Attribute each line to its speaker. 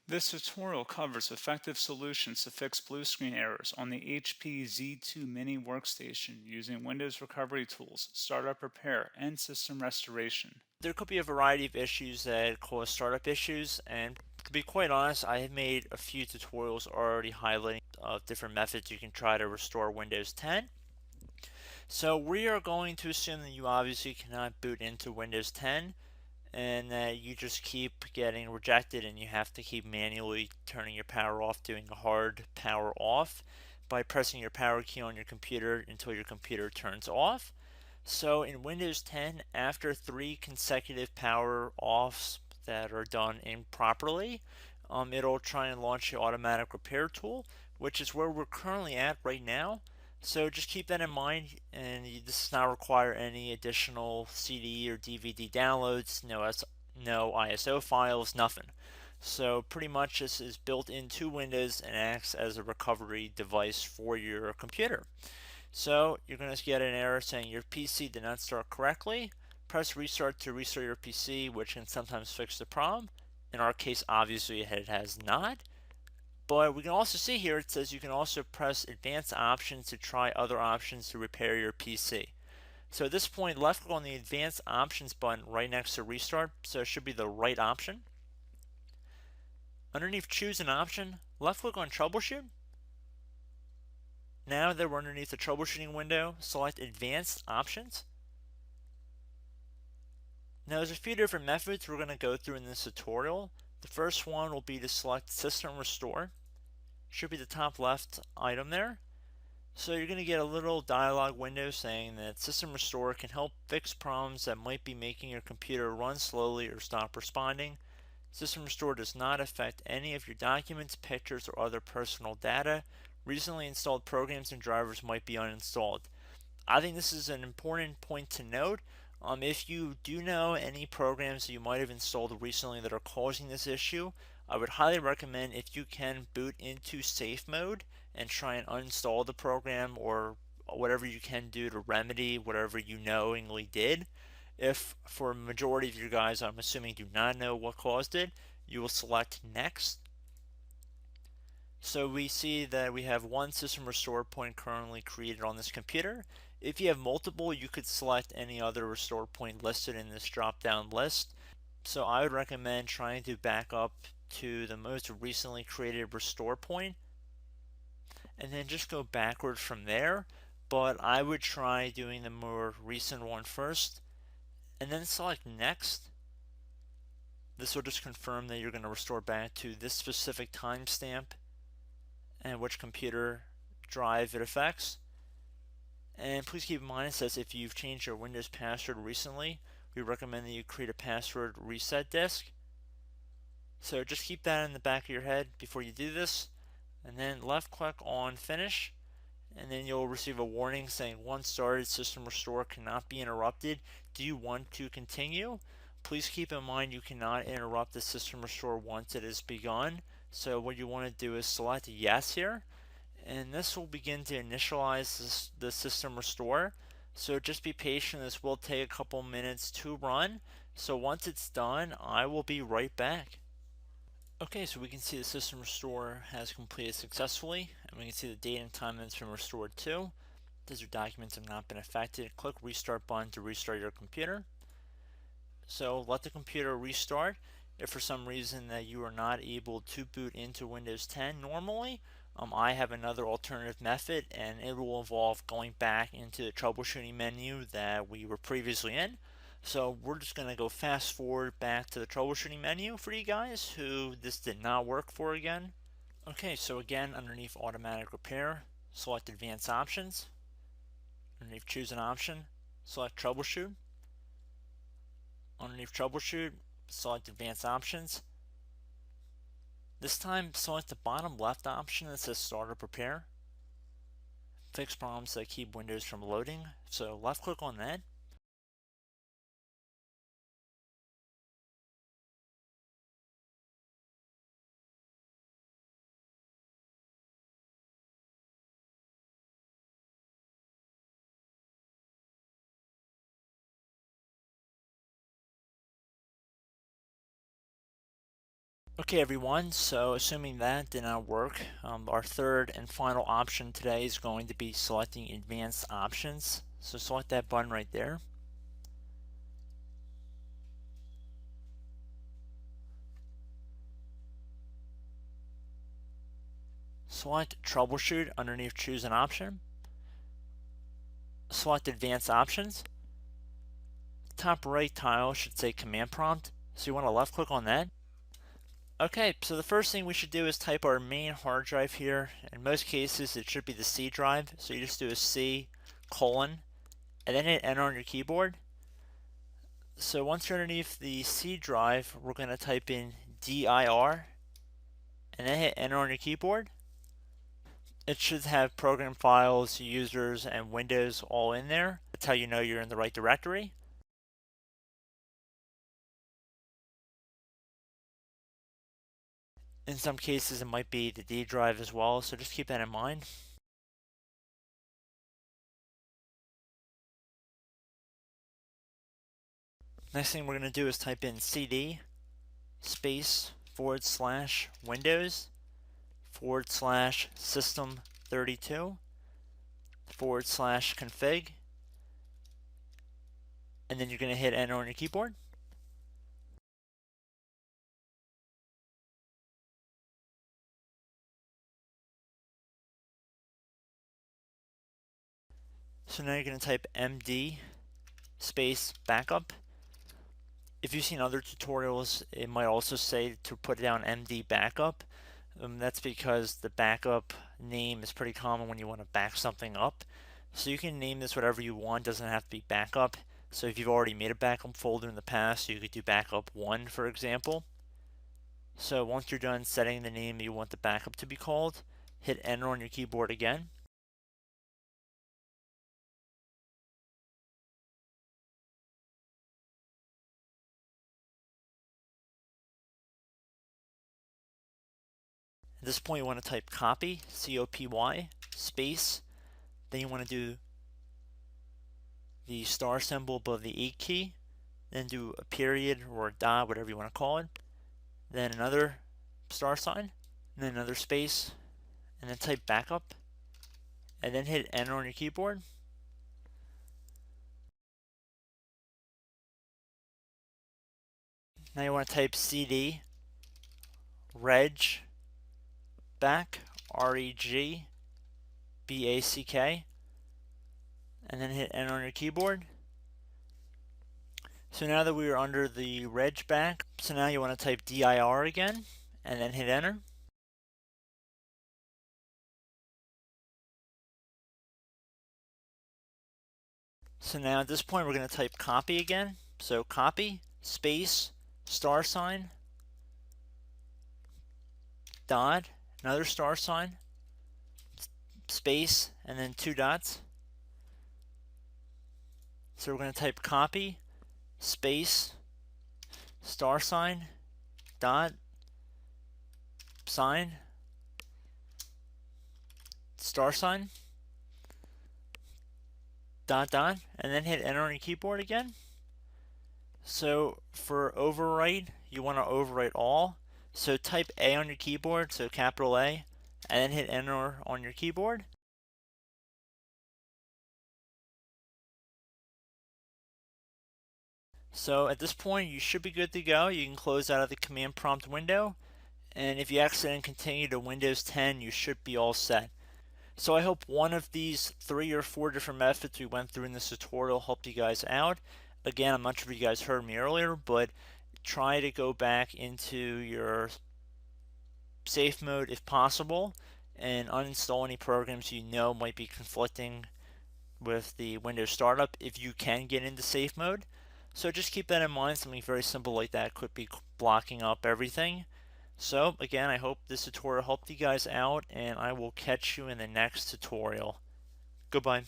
Speaker 1: This tutorial covers effective solutions to fix blue screen errors on the HP Z2 Mini Workstation using Windows recovery tools, startup repair, and system restoration.
Speaker 2: There could be a variety of issues that cause startup issues, and to be quite honest, I have made a few tutorials already highlighting different methods you can try to restore Windows 10. So we are going to assume that you obviously cannot boot into Windows 10 and that you just keep getting rejected and you have to keep manually turning your power off, doing a hard power off by pressing your power key on your computer until your computer turns off. So in Windows 10, after 3 consecutive power offs that are done improperly, it'll try and launch the automatic repair tool, which is where we're currently at right now. So just keep that in mind, and this does not require any additional CD or DVD downloads, no ISO files, nothing. So pretty much this is built into Windows and acts as a recovery device for your computer. So you're going to get an error saying your PC did not start correctly. Press restart to restart your PC, which can sometimes fix the problem. In our case, obviously it has not. But we can also see here it says you can also press advanced options to try other options to repair your PC. So at this point, left click on the advanced options button right next to restart, so it should be the right option. Underneath choose an option, left click on troubleshoot. Now that we're underneath the troubleshooting window, select advanced options. Now there's a few different methods we're going to go through in this tutorial. The first one will be to select system restore. Should be the top left item there. So you're going to get a little dialog window saying that System Restore can help fix problems that might be making your computer run slowly or stop responding. System Restore does not affect any of your documents, pictures, or other personal data. Recently installed programs and drivers might be uninstalled. I think this is an important point to note. If you do know any programs that you might have installed recently that are causing this issue, I would highly recommend if you can boot into safe mode and try and uninstall the program or whatever you can do to remedy whatever you knowingly did. If for a majority of you guys, I'm assuming do not know what caused it, you will select next. So we see that we have one system restore point currently created on this computer. If you have multiple, you could select any other restore point listed in this drop down list. So I would recommend trying to back up to the most recently created restore point and then just go backward from there. But I would try doing the more recent one first and then select next. This will just confirm that you're going to restore back to this specific timestamp and which computer drive it affects. And please keep in mind it says if you've changed your Windows password recently, we recommend that you create a password reset disk. So just keep that in the back of your head before you do this, and then left click on finish, and then you'll receive a warning saying once started, system restore cannot be interrupted. Do you want to continue? Please keep in mind you cannot interrupt the system restore once it is begun. So what you want to do is select yes here, and this will begin to initialize the system restore. So just be patient, this will take a couple minutes to run. So once it's done, I will be right back. Okay, so we can see the system restore has completed successfully, and we can see the date and time that it's been restored to. These your documents have not been affected. Click restart button to restart your computer. So let the computer restart. If for some reason that you are not able to boot into Windows 10 normally, I have another alternative method, and it will involve going back into the troubleshooting menu that we were previously in. So we're just going to go fast forward back to the troubleshooting menu for you guys who this did not work for again. Okay, so again, underneath automatic repair, select advanced options. Underneath choose an option, select troubleshoot. Underneath troubleshoot, select advanced options. This time, select the bottom left option that says startup repair. Fix problems that keep Windows from loading. So left click on that. Okay, everyone, so assuming that did not work, our third and final option today is going to be selecting advanced options. So select that button right there. Select troubleshoot underneath choose an option. Select advanced options. Top right tile should say command prompt, so you want to left click on that. Okay, so the first thing we should do is type our main hard drive here. In most cases, it should be the C drive. So you just do a C colon and then hit enter on your keyboard. So once you're underneath the C drive, we're going to type in dir and then hit enter on your keyboard. It should have program files, users, and Windows all in there. That's how you know you're in the right directory. In some cases, it might be the D drive as well, so just keep that in mind. Next thing we're going to do is type in cd space / Windows / system 32 / config, and then you're going to hit enter on your keyboard. So now you're going to type md space backup. If you've seen other tutorials, it might also say to put down md backup. That's because the backup name is pretty common when you want to back something up. So you can name this whatever you want, doesn't have to be backup. So if you've already made a backup folder in the past, you could do backup 1, for example. So once you're done setting the name you want the backup to be called, hit enter on your keyboard again. At this point, you want to type copy, C-O-P-Y, space. Then you want to do the star symbol above the 8 key. Then do a period or a dot, whatever you want to call it. Then another star sign, and then another space, and then type backup. And then hit enter on your keyboard. Now you want to type cd reg back, R-E-G B-A-C-K, and then hit enter on your keyboard. So now that we are under the reg back, so now you want to type dir again, and then hit enter. So now at this point we're going to type copy again. So copy, space, star sign, dot, another star sign, space, and then 2 dots. So we're going to type copy, space, star sign, dot, sign, star sign, dot, dot, and then hit enter on your keyboard again. So for overwrite, you want to overwrite all. So type A on your keyboard, so capital A, and then hit enter on your keyboard. So at this point, you should be good to go. You can close out of the command prompt window. And if you accidentally continue to Windows 10, you should be all set. So I hope one of these 3 or 4 different methods we went through in this tutorial helped you guys out. Again, I'm not sure if you guys heard me earlier, but try to go back into your safe mode if possible and uninstall any programs you know might be conflicting with the Windows startup if you can get into safe mode. So just keep that in mind. Something very simple like that could be blocking up everything. So again, I hope this tutorial helped you guys out, and I will catch you in the next tutorial. Goodbye.